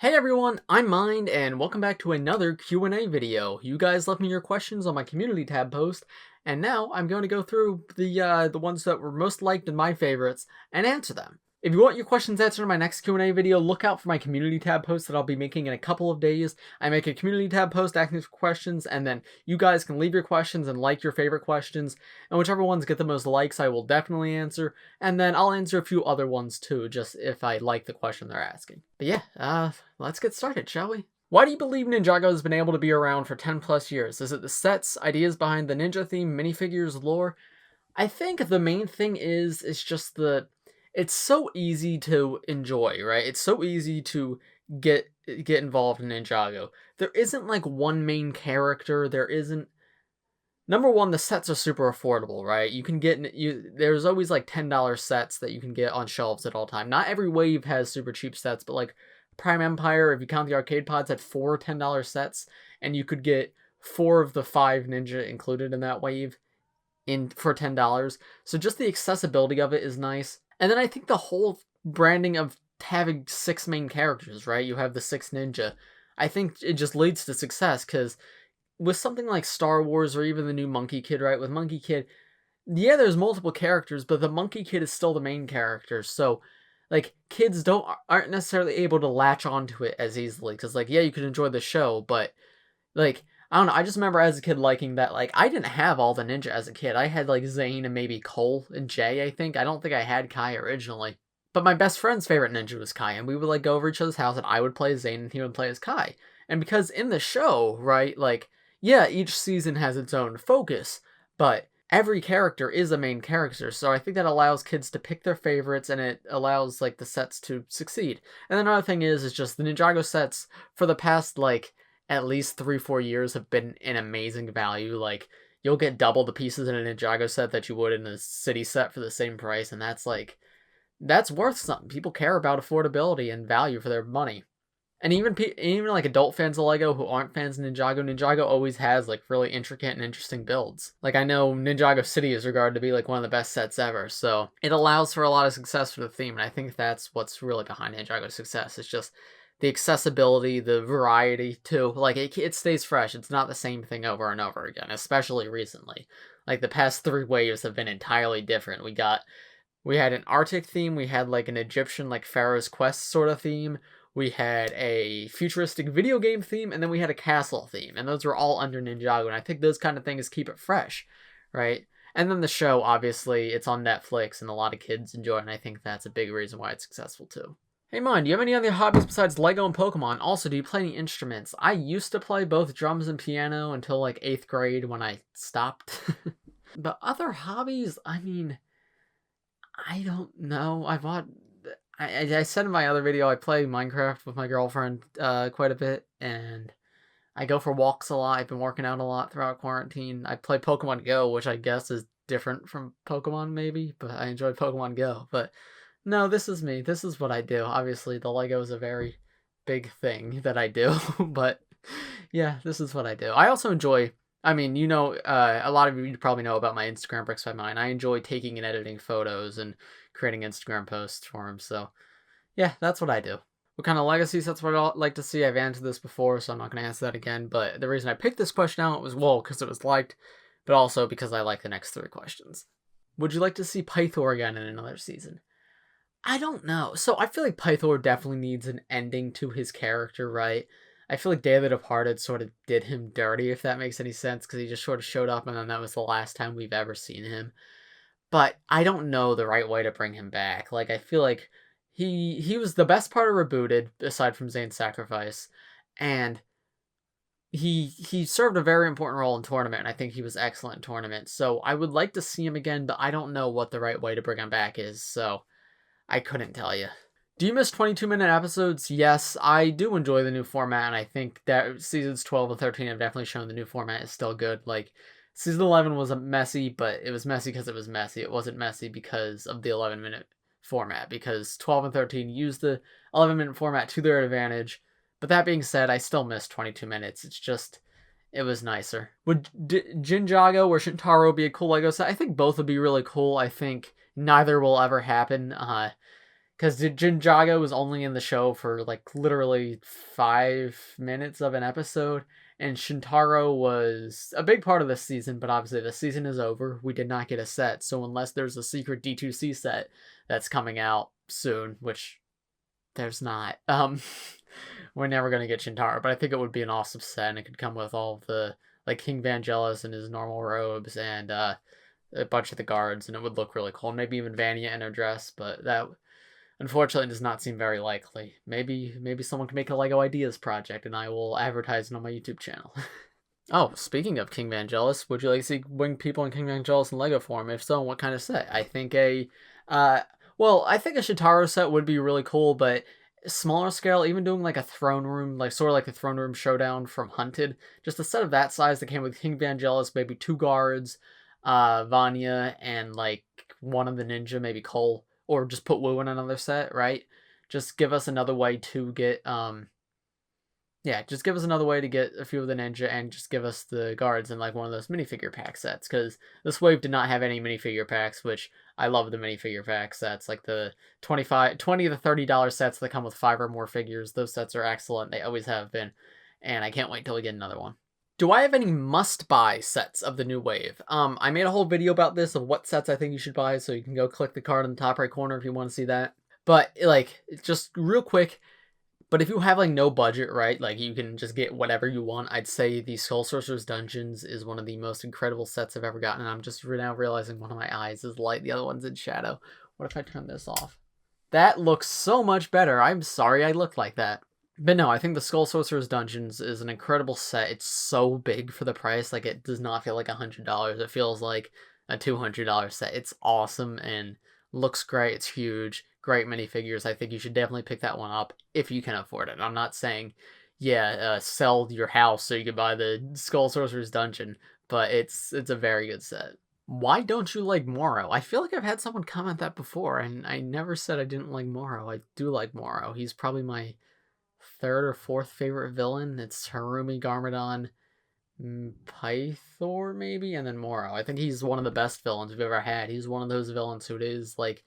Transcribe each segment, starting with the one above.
Hey everyone, I'm Mind, and welcome back to another Q&A video. You guys left me your questions on my community tab post, and now I'm going to go through the ones that were most liked and my favorites, and answer them. If you want your questions answered in my next Q&A video, look out for my community tab post that I'll be making in a couple of days. I make a community tab post asking for questions, and then you guys can leave your questions and like your favorite questions, and whichever ones get the most likes I will definitely answer, and then I'll answer a few other ones too, just if I like the question they're asking. But yeah, let's get started, shall we? Why do you believe Ninjago has been able to be around for 10 plus years? Is it the sets, ideas behind the ninja theme, minifigures, lore? I think the main thing is just it's so easy to enjoy, right? It's so easy to get involved in Ninjago. There isn't like one main character. There isn't. Number one, the sets are super affordable, right? You can get there's always like $10 sets that you can get on shelves at all time. Not every wave has super cheap sets, but like Prime Empire, if you count the arcade pods, had four $10 sets, and you could get four of the five ninja included in that wave for $10. So just the accessibility of it is nice. And then I think the whole branding of having six main characters, right? You have the six ninja. I think it just leads to success because with something like Star Wars or even the new Monkey Kid, right? With Monkey Kid, yeah, there's multiple characters, but the Monkey Kid is still the main character. So, like, kids aren't necessarily able to latch onto it as easily because, like, yeah, you can enjoy the show, but like, I don't know. I just remember as a kid liking that. Like, I didn't have all the ninja as a kid. I had like Zane and maybe Cole and Jay. I think. I don't think I had Kai originally. But my best friend's favorite ninja was Kai, and we would like go over each other's house, and I would play as Zane, and he would play as Kai. And because in the show, right, like, yeah, each season has its own focus, but every character is a main character, so I think that allows kids to pick their favorites, and it allows like the sets to succeed. And another thing is just the Ninjago sets for the past like at least 3-4 years have been an amazing value. Like, you'll get double the pieces in a Ninjago set that you would in a city set for the same price, and that's worth something. People care about affordability and value for their money. And even like adult fans of LEGO who aren't fans of Ninjago, Ninjago always has like really intricate and interesting builds. Like, I know Ninjago City is regarded to be like one of the best sets ever, so it allows for a lot of success for the theme, and I think that's what's really behind Ninjago's success. It's just the accessibility, the variety too. Like, it stays fresh. It's not the same thing over and over again, especially recently. Like, the past three waves have been entirely different. We had an Arctic theme, we had like an Egyptian like Pharaoh's Quest sort of theme, we had a futuristic video game theme, and then we had a castle theme, and those were all under Ninjago, and I think those kind of things keep it fresh, right? And then the show, obviously, it's on Netflix, and a lot of kids enjoy it, and I think that's a big reason why it's successful too. Hey, Mon, do you have any other hobbies besides LEGO and Pokemon? Also, do you play any instruments? I used to play both drums and piano until like 8th grade when I stopped. But other hobbies, I mean, I don't know. I said in my other video, I play Minecraft with my girlfriend quite a bit, and I go for walks a lot. I've been working out a lot throughout quarantine. I play Pokemon Go, which I guess is different from Pokemon maybe, but I enjoy Pokemon Go. But no, this is me. This is what I do. Obviously, the Lego is a very big thing that I do, but yeah, this is what I do. I also enjoy, I mean, a lot of you probably know about my Instagram Bricks by Mine. I enjoy taking and editing photos and creating Instagram posts for them. So yeah, that's what I do. What kind of legacy sets would I like to see? I've answered this before, so I'm not going to answer that again. But the reason I picked this question out was, well, because it was liked, but also because I like the next three questions. Would you like to see Pythor again in another season? I don't know. So I feel like Pythor definitely needs an ending to his character, right? I feel like Day of the Departed sort of did him dirty, if that makes any sense, because he just sort of showed up and then that was the last time we've ever seen him. But I don't know the right way to bring him back. Like, I feel like he was the best part of Rebooted, aside from Zane's sacrifice, and he served a very important role in Tournament, and I think he was excellent in Tournament. So I would like to see him again, but I don't know what the right way to bring him back is, so I couldn't tell you. Do you miss 22-minute episodes? Yes, I do enjoy the new format, and I think that seasons 12 and 13 have definitely shown the new format is still good. Like, season 11 was messy, but it was messy because it was messy. It wasn't messy because of the 11-minute format, because 12 and 13 used the 11-minute format to their advantage. But that being said, I still miss 22 minutes. It's just, it was nicer. Would Jinjago or Shintaro be a cool LEGO set? I think both would be really cool. I think neither will ever happen. Because Ninjago was only in the show for like literally 5 minutes of an episode, and Shintaro was a big part of this season, but obviously the season is over. We did not get a set, so unless there's a secret D2C set that's coming out soon, which there's not, we're never gonna get Shintaro, but I think it would be an awesome set, and it could come with all of the, like, King Vangelis in his normal robes, and a bunch of the guards, and it would look really cool. And maybe even Vanya in her dress, but that unfortunately does not seem very likely. Maybe someone can make a LEGO Ideas project, and I will advertise it on my YouTube channel. Oh, speaking of King Vangelis, would you like to see winged people in King Vangelis in LEGO form? If so, what kind of set? I think I think a Shintaro set would be really cool, but smaller scale, even doing like a throne room, like sort of like the throne room showdown from Hunted, just a set of that size that came with King Vangelis, maybe 2 guards, Vanya, and like one of the ninja, maybe Cole, or just put Wu in another set, right? Just give us another way to get yeah, just give us another way to get a few of the ninja, and just give us the guards in like one of those minifigure pack sets, because this wave did not have any minifigure packs, which I love the minifigure pack sets, like the $20 to $30 sets that come with 5 or more figures. Those sets are excellent. They always have been, and I can't wait till we get another one. Do I have any must-buy sets of the new wave? I made a whole video about this, of what sets I think you should buy, so you can go click the card in the top right corner if you want to see that. But, like, just real quick, but if you have, like, no budget, right, like, you can just get whatever you want, I'd say the Skull Sorcerer's Dungeons is one of the most incredible sets I've ever gotten, and I'm just now realizing one of my eyes is light, the other one's in shadow. What if I turn this off? That looks so much better. I'm sorry I looked like that. But no, I think the Skull Sorcerer's Dungeons is an incredible set. It's so big for the price. Like, it does not feel like $100. It feels like a $200 set. It's awesome and looks great. It's huge. Great minifigures. I think you should definitely pick that one up if you can afford it. I'm not saying, yeah, sell your house so you can buy the Skull Sorcerer's Dungeon, but it's a very good set. Why don't you like Moro? I feel like I've had someone comment that before, and I never said I didn't like Moro. I do like Moro. He's probably my 3rd or 4th favorite villain. It's Harumi, Garmadon, Pythor maybe, and then Moro. I think he's one of the best villains we've ever had. He's one of those villains who is like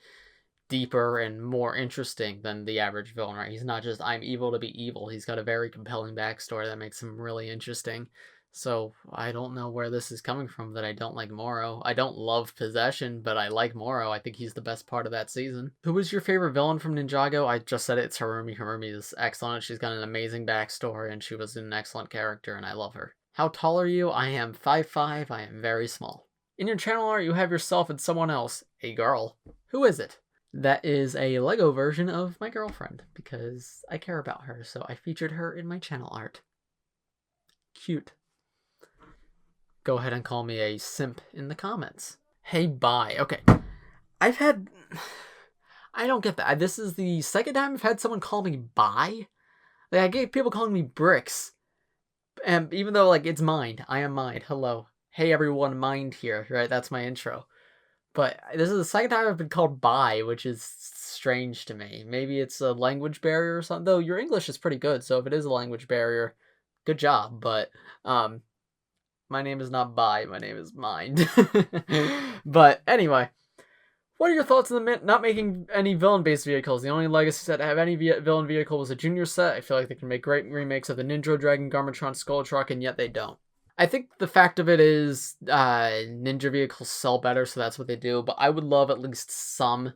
deeper and more interesting than the average villain, right? He's not just I'm evil to be evil. He's got a very compelling backstory that makes him really interesting. So I don't know where this is coming from that I don't like Moro. I don't love Possession, but I like Moro. I think he's the best part of that season. Who was your favorite villain from Ninjago? I just said it, it's Harumi. Harumi is excellent. She's got an amazing backstory, and she was an excellent character, and I love her. How tall are you? I am 5'5". I am very small. In your channel art, you have yourself and someone else, a girl. Who is it? That is a LEGO version of my girlfriend, because I care about her, so I featured her in my channel art. Cute. Go ahead and call me a simp in the comments. Hey, bye. Okay. I don't get that. This is the second time I've had someone call me bye. Like, I get people calling me bricks. And even though, like, it's Mind. I am Mind. Hello. Hey, everyone, Mind here, right? That's my intro. But this is the second time I've been called bye, which is strange to me. Maybe it's a language barrier or something. Though your English is pretty good, so if it is a language barrier, good job. But, my name is not Bye, my name is Mind. But anyway, what are your thoughts on the not making any villain-based vehicles? The only Legacy set to have any villain vehicle was a Junior set. I feel like they can make great remakes of the Ninja Dragon, Garmatron, Skull Truck, and yet they don't. I think the fact of it is ninja vehicles sell better, so that's what they do. But I would love at least some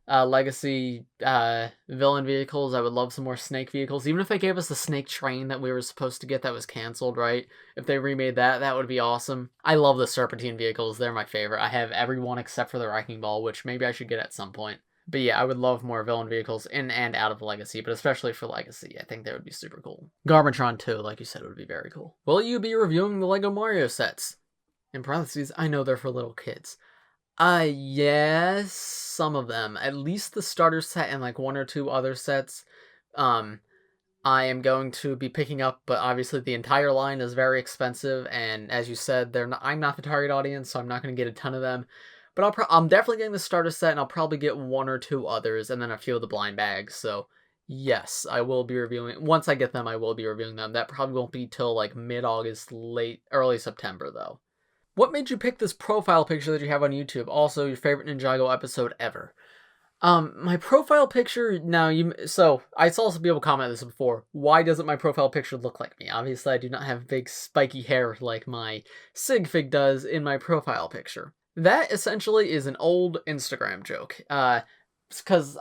Legacy villain vehicles. I would love some more snake vehicles. Even if they gave us the snake train that we were supposed to get that was canceled, right? If they remade that, that would be awesome. I love the Serpentine vehicles. They're my favorite. I have every one except for the Wrecking Ball, which maybe I should get at some point. But yeah, I would love more villain vehicles in and out of Legacy, but especially for Legacy. I think that would be super cool. Garmatron too, like you said, would be very cool. Will you be reviewing the LEGO Mario sets? In parentheses, I know they're for little kids. Yes, some of them. At least the starter set and like 1 or 2 other sets. I am going to be picking up, but obviously the entire line is very expensive, and as you said, I'm not the target audience, so I'm not going to get a ton of them. But I'm definitely getting the starter set, and I'll probably get 1 or 2 others, and then a few of the blind bags. So yes, I will be reviewing. Once I get them, I will be reviewing them. That probably won't be till like mid-August, early September, though. What made you pick this profile picture that you have on YouTube? Also, your favorite Ninjago episode ever? My profile picture, now so I saw some people comment this before. Why doesn't my profile picture look like me? Obviously, I do not have big spiky hair like my sigfig does in my profile picture. That essentially is an old Instagram joke. Because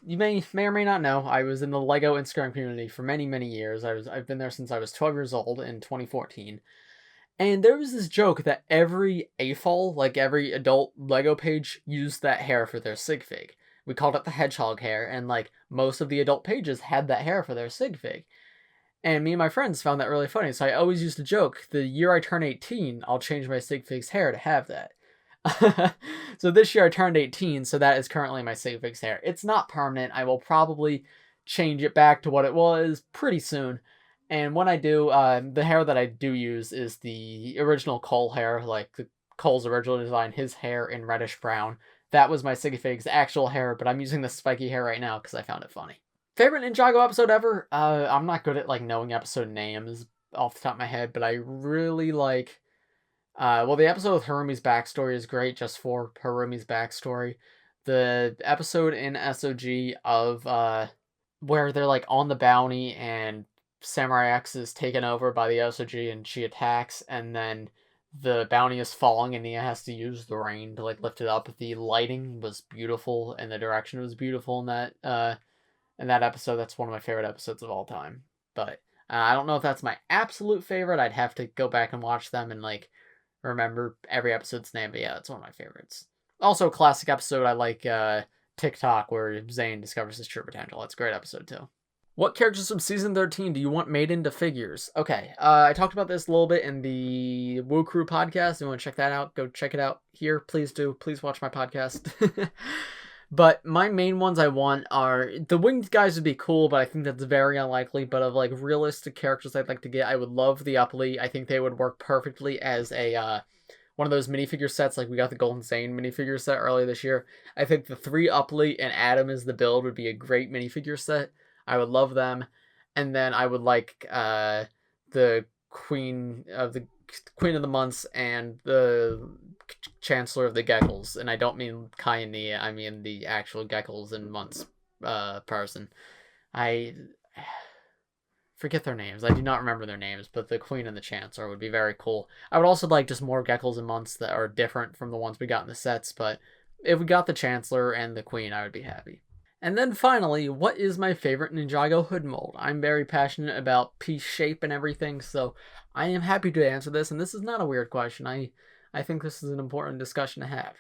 you may or may not know, I was in the LEGO Instagram community for many, many years. I've been there since I was 12 years old in 2014. And there was this joke that every AFOL, like every adult LEGO page, used that hair for their sigfig. We called it the hedgehog hair, and like most of the adult pages had that hair for their sigfig. And me and my friends found that really funny, so I always used to joke, the year I turn 18, I'll change my sigfig's hair to have that. So this year I turned 18, so that is currently my sigfig's hair. It's not permanent. I will probably change it back to what it was pretty soon. And when I do, the hair that I do use is the original Cole hair, like Cole's original design, his hair in reddish brown. That was my sigfig's actual hair, but I'm using the spiky hair right now because I found it funny. Favorite Ninjago episode ever? I'm not good at like knowing episode names off the top of my head, but I really like. Well, the episode with Harumi's backstory is great just for Harumi's backstory. The episode in SOG of where they're like on the bounty and Samurai X is taken over by the SOG and she attacks, and then the bounty is falling and Nia has to use the rain to like lift it up. The lighting was beautiful and the direction was beautiful in that episode. That's one of my favorite episodes of all time. But I don't know if that's my absolute favorite. I'd have to go back and watch them and like remember every episode's name, but yeah, it's one of my favorites. Also, a classic episode, I like TikTok, where Zane discovers his true potential. That's a great episode, too. What characters from Season 13 do you want made into figures? Okay, I talked about this a little bit in the Woo Crew podcast. If you want to check that out, go check it out here. Please do. Please watch my podcast. But my main ones I want are, the winged guys would be cool, but I think that's very unlikely. But of like realistic characters I'd like to get, I would love the Upply. I think they would work perfectly as a one of those minifigure sets, like we got the Golden Zane minifigure set earlier this year. I think the 3 Upply and Adam as the build would be a great minifigure set. I would love them. And then I would like the Queen of the Months and the Chancellor of the Geckles, and I don't mean Kai and Nia, I mean the actual Geckles and Months person. I forget their names. I do not remember their names, but the Queen and the Chancellor would be very cool. I would also like just more Geckles and Months that are different from the ones we got in the sets, but if we got the Chancellor and the Queen, I would be happy. And then finally, what is my favorite Ninjago hood mold? I'm very passionate about piece shape and everything, so I am happy to answer this, and this is not a weird question. I think this is an important discussion to have.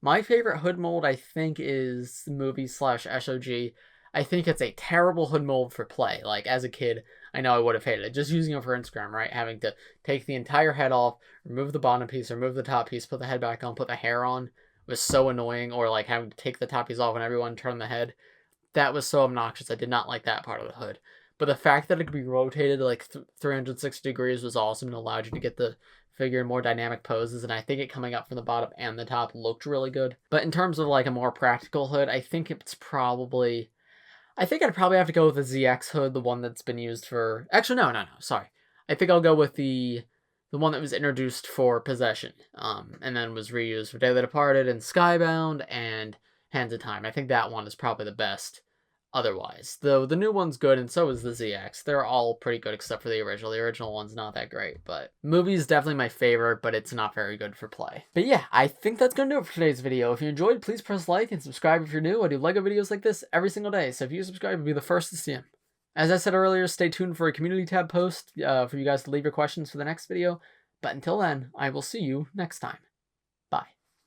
My favorite hood mold, I think, is the movie/SOG. I think it's a terrible hood mold for play. Like, as a kid, I know I would have hated it. Just using it for Instagram, right? Having to take the entire head off, remove the bottom piece, remove the top piece, put the head back on, put the hair on was so annoying. Or, like, having to take the top piece off and everyone turn the head. That was so obnoxious. I did not like that part of the hood. But the fact that it could be rotated like 360 degrees was awesome and allowed you to get the figure in more dynamic poses, and I think it coming up from the bottom and the top looked really good. But in terms of like a more practical hood, I think I'd probably have to go with the ZX hood, the one that's been used for... Actually, no, sorry. I think I'll go with the one that was introduced for Possession, and then was reused for Day of the Departed and Skybound and Hands of Time. I think that one is probably the best otherwise. Though the new one's good, and so is the ZX. They're all pretty good except for the original. The original one's not that great, but movie's definitely my favorite, but it's not very good for play. But yeah, I think that's gonna do it for today's video. If you enjoyed, please press like and subscribe if you're new. I do LEGO videos like this every single day, so if you subscribe, you'll be the first to see them. As I said earlier, stay tuned for a community tab post for you guys to leave your questions for the next video. But until then, I will see you next time.